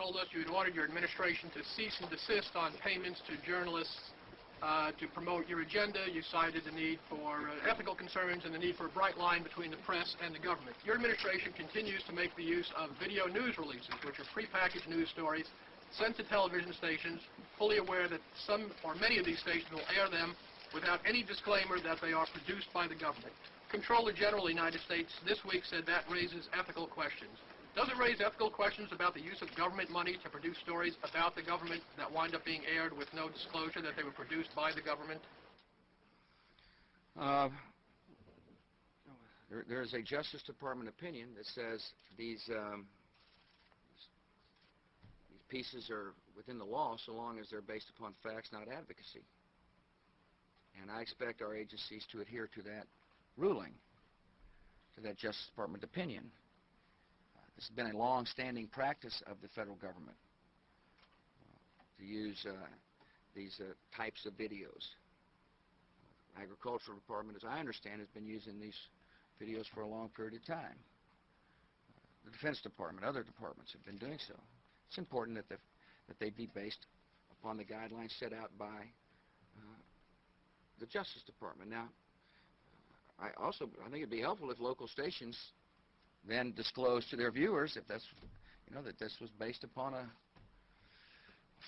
told us you had ordered your administration to cease and desist on payments to journalists to promote your agenda. You cited the need for ethical concerns and the need for a bright line between the press and the government. Your administration continues to make the use of video news releases, which are prepackaged news stories sent to television stations, fully aware that some or many of these stations will air them without any disclaimer that they are produced by the government. Comptroller General of the United States this week said that raises ethical questions. Does it raise ethical questions about the use of government money to produce stories about the government that wind up being aired with no disclosure that they were produced by the government? There is a Justice Department opinion that says these pieces are within the law so long as they're based upon facts, not advocacy. And I expect our agencies to adhere to that ruling, to that Justice Department opinion. This has been a long-standing practice of the federal government to use these types of videos. Agricultural Department, as I understand, has been using these videos for a long period of time. The Defense Department, other departments have been doing so. It's important that they be based upon the guidelines set out by the Justice Department. Now, I think it'd be helpful if local stations then disclose to their viewers if that's, that this was based upon a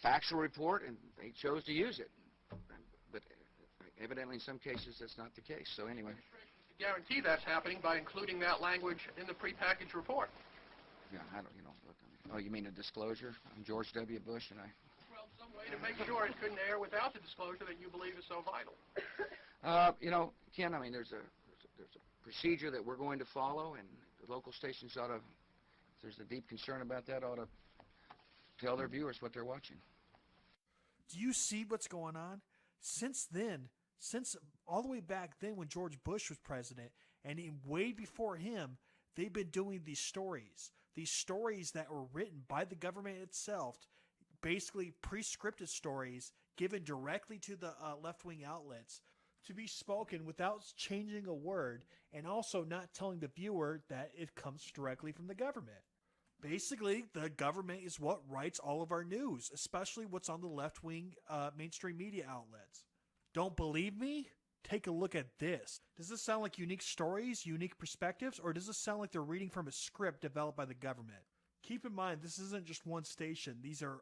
factual report and they chose to use it. But evidently in some cases that's not the case. So anyway. To guarantee that's happening by including that language in the prepackaged report. Yeah, I don't, look, oh, you mean a disclosure on George W. Bush and I? Well, some way to make sure it couldn't air without the disclosure that you believe is so vital. Ken, I mean, there's a procedure that we're going to follow, and the local stations ought to, if there's a deep concern about that, ought to tell their viewers what they're watching. Do you see what's going on? Since then, since all the way back then when George Bush was president, and way before him, they've been doing these stories that were written by the government itself, basically pre-scripted stories given directly to the left-wing outlets to be spoken without changing a word, and also not telling the viewer that it comes directly from the government. Basically, the government is what writes all of our news, especially what's on the left-wing mainstream media outlets. Don't believe me? Take a look at this. Does this sound like unique stories, unique perspectives, or does this sound like they're reading from a script developed by the government? Keep in mind, this isn't just one station. These are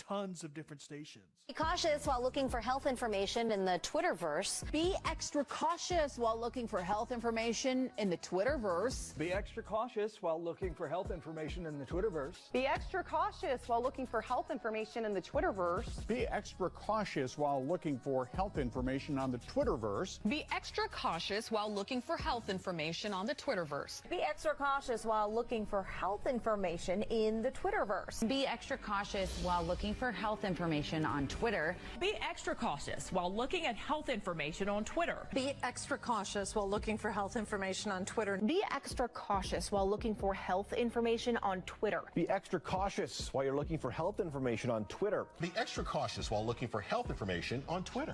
tons of different stations. Be cautious while looking for health information in the Twitterverse. Be extra cautious while looking for health information in the Twitterverse. Be extra cautious while looking for health information in the Twitterverse. Be extra cautious while looking for health information in the Twitterverse. Be extra cautious while looking for health information on the Twitterverse. Be extra cautious while looking for health information on the Twitterverse. Be extra cautious while looking for health information in the Twitterverse. Be extra cautious while looking for health information on Twitter. Be extra cautious while looking at health information on Twitter. Be extra cautious while looking for health information on Twitter. Be extra cautious while looking for health information on Twitter. Be extra cautious while you're looking for health information on Twitter. Be extra cautious while looking for health information on Twitter.